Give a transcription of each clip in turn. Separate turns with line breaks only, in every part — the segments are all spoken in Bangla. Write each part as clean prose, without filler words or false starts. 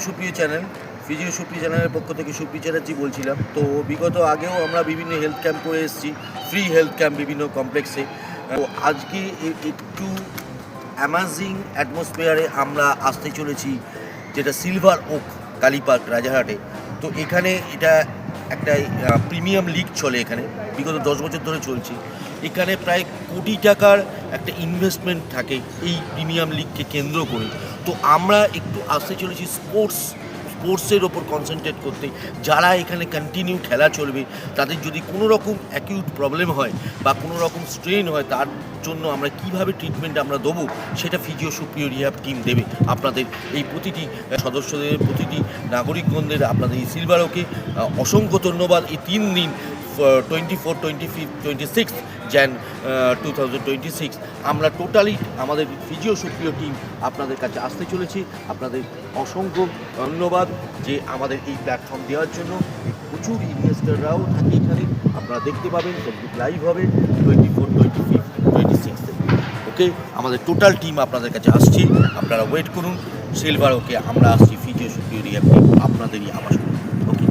সুপ্রিয় চ্যানেলের পক্ষ থেকে সুপ্রিয় চ্যাটার্জি বলছিলাম। তো বিগত আগেও আমরা বিভিন্ন হেলথ ক্যাম্প করে এসেছি, ফ্রি হেলথ ক্যাম্প বিভিন্ন কমপ্লেক্সে। তো আজকে একটু অ্যামাজিং অ্যাটমসফিয়ারে আমরা আসতে চলেছি, যেটা সিলভার ওক কালীপার্ক রাজারহাটে। তো এখানে এটা একটা প্রিমিয়াম লিগ চলে, এখানে বিগত 10 বছর ধরে চলছে। এখানে প্রায় কোটি টাকার একটা ইনভেস্টমেন্ট থাকে এই প্রিমিয়াম লিগকে কেন্দ্র করে। তো আমরা একটু আসতে চলেছি স্পোর্টসের ওপর কনসেন্ট্রেট করতে। যারা এখানে কন্টিনিউ খেলা চলবে, তাদের যদি কোনো রকম অ্যাকিউট প্রবলেম হয় বা কোনো রকম স্ট্রেন হয়, তার জন্য আমরা কিভাবে ট্রিটমেন্ট আমরা দেবো, সেটা ফিজিও সুপ্রিয় রিহ্যাব টিম দেবে আপনাদের। এই প্রতিটি সদস্যদের, প্রতিটি নাগরিকগণদের আপনাদের এই সিলভার ওকে অসংখ্য ধন্যবাদ। এই 3 দিন 24, 25, 26 jan 2026 আমরা টোটালি আমাদের ফিজিও সুপ্রিয় টিম আপনাদের কাছে আসতে চলেছি। আপনাদের অসংখ্য ধন্যবাদ যে আমাদের এই প্ল্যাটফর্ম দেওয়ার জন্য। প্রচুর ইনভেস্টররাও থাকে এখানে, আপনারা দেখতে পাবেন। ফেসবুক লাইভ হবে 24, 25, 26 ওকে। আমাদের টোটাল টিম আপনাদের কাছে আসছি, আপনারা ওয়েট করুন। সিলভার ওকে আমরা আসছি, ফিজিও সুপ্রিয় রিহ্যাব টিম আপনাদেরই আবাস করুন। ওকে,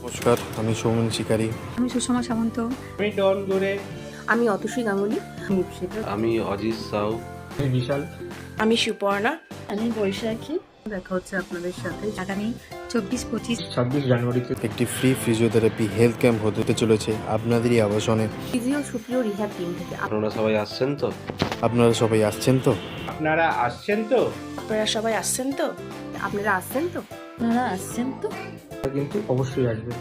নমস্কার, আমি সৌমেন শিকারী।
আমি সুষমা সামন্ত।
আমি ডন গোরে।
আমি অতসী গাঙ্গুলি।
আমি অজিত সাউ।
আমি বিশাল।
আমি সুপর্ণা।
আমি বৈশাখী।
দেখা হচ্ছে আপনাদের সাথে
আগামী 24-25
26 জানুয়ারিতে
একটি ফ্রি ফিজিওথেরাপি হেলথ ক্যাম্প হতে চলেছে আপনাদেরই আবাসনে।
ফিজিও সুপ্রিয় রিহ্যাব টিম থেকে
আপনারা সবাই আসছেন তো?
আপনারা সবাই আসছেন তো?
আপনারা আসছেন তো?
আপনারা সবাই আসছেন তো? আপনারা আসছেন তো?
আপনারা আসছেন তো?
কিন্তু অবশ্যই আসবেন।